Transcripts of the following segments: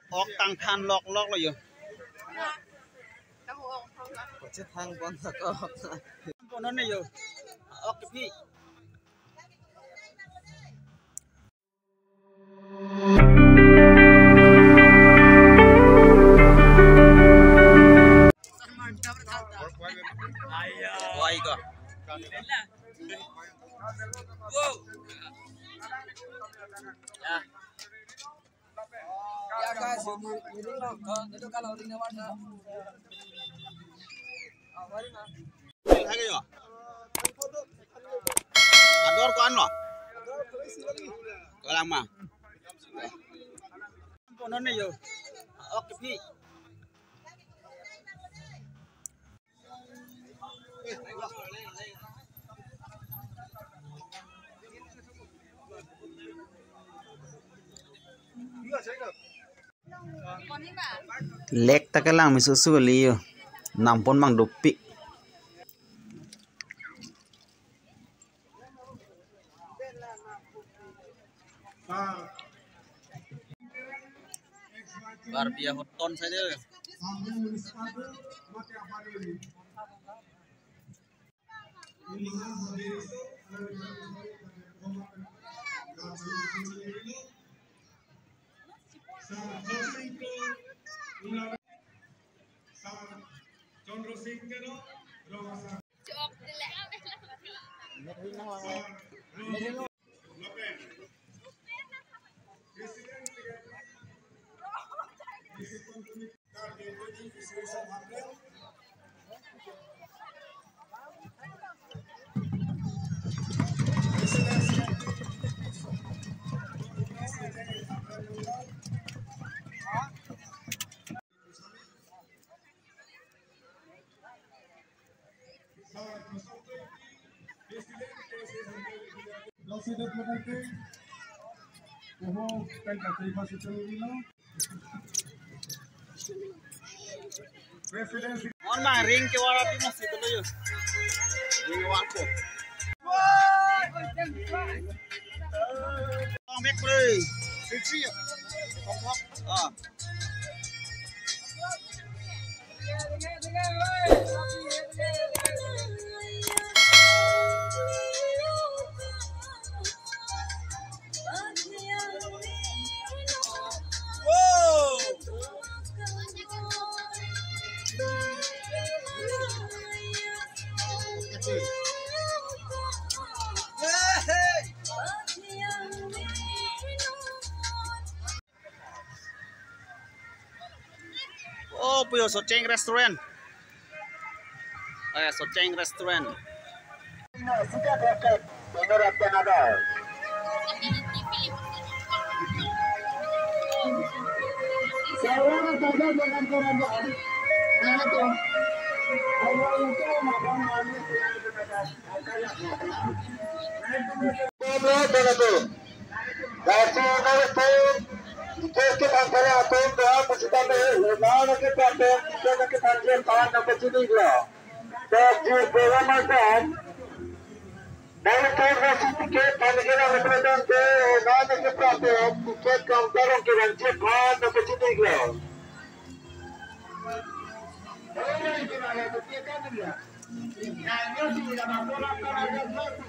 ọc tăng than lọc rồi giờ có chiếc thang con thật ọc con nó này giờ ọc cái gì quay cơ ya guys ini loh itu kalau ini warna hay cái ador con loh làm mà con nó này giờ ọc cái gì lek ta kalang mi susu liyo nampon mang dupi Barbia hoton saja on mah ring ke wara tu masih tu yo ring waktuong mek pre sisiong hop oh puyo Soceng restaurant Soceng restaurant sudah dekat menurut Kanada. Saya saja dengan kerajaan. Nah itu. Allah itu makan manusia yang berbeda. Nah itu. Kasih nama Kita antara apa yang kita mana kita tajian kawan dapat sini juga. Jadi beramakan. Dari terasi tiket panitia representasi mana kita tiket kaunter kita kawan dapat sini juga. Ini gimana tiket kan dia? Hanya sudah masalah kerajaan satu.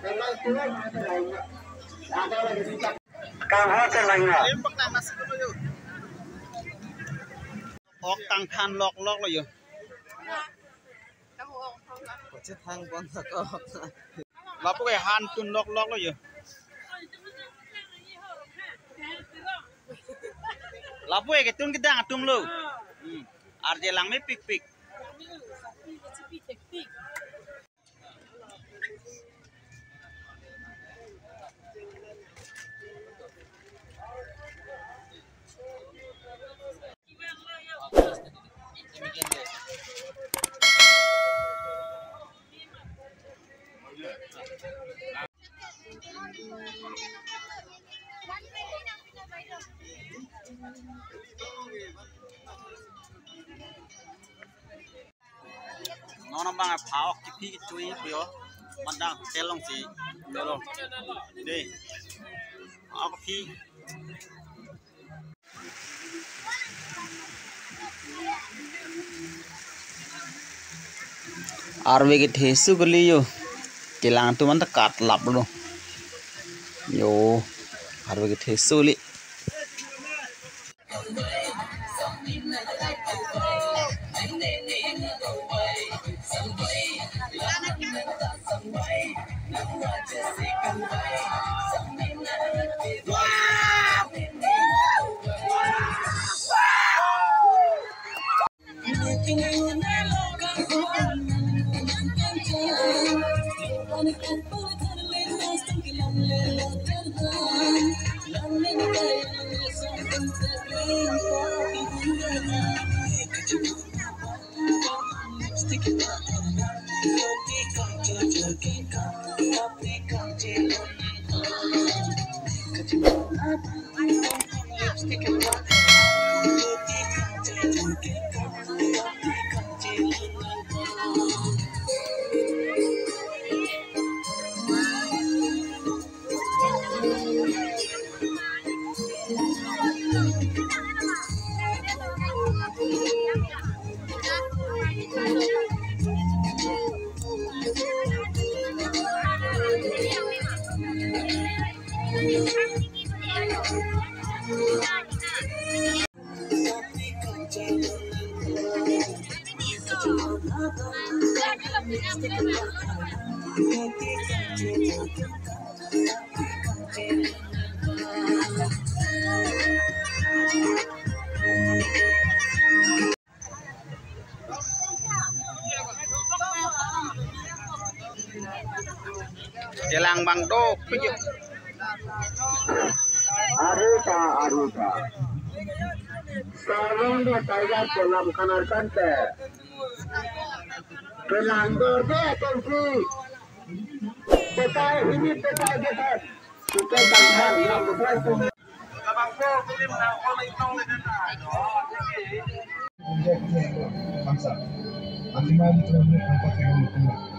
Kalau itu ada lagi tiket. Lempeng nang nasi dulu yuk. Ọc tăng than lọc rồi yuk. có chiếc thang con thật ọc Lọc cái han tun lọc rồi yuk. Lọc cái tun kita ngatung lu. Arje lang me pik pik. Nó bằng pháo cái phi chui biểuมันดังเตลงสีเดี๋ยวลงดิเอากระพี Arwe ke thesu kali yo. Kelang tu mantap kat lap lo. Yo, arwe ke thesu li. Kelang Bang Dok piye. Aruta. Sekarang dia Tiger kolam kanar kante. Pelanggar deh tensi. Petai ini petai kita. Kita tangkap yang besar tu. Abang Bo, kita nak orang itu bangsa. Anima itu nampak yang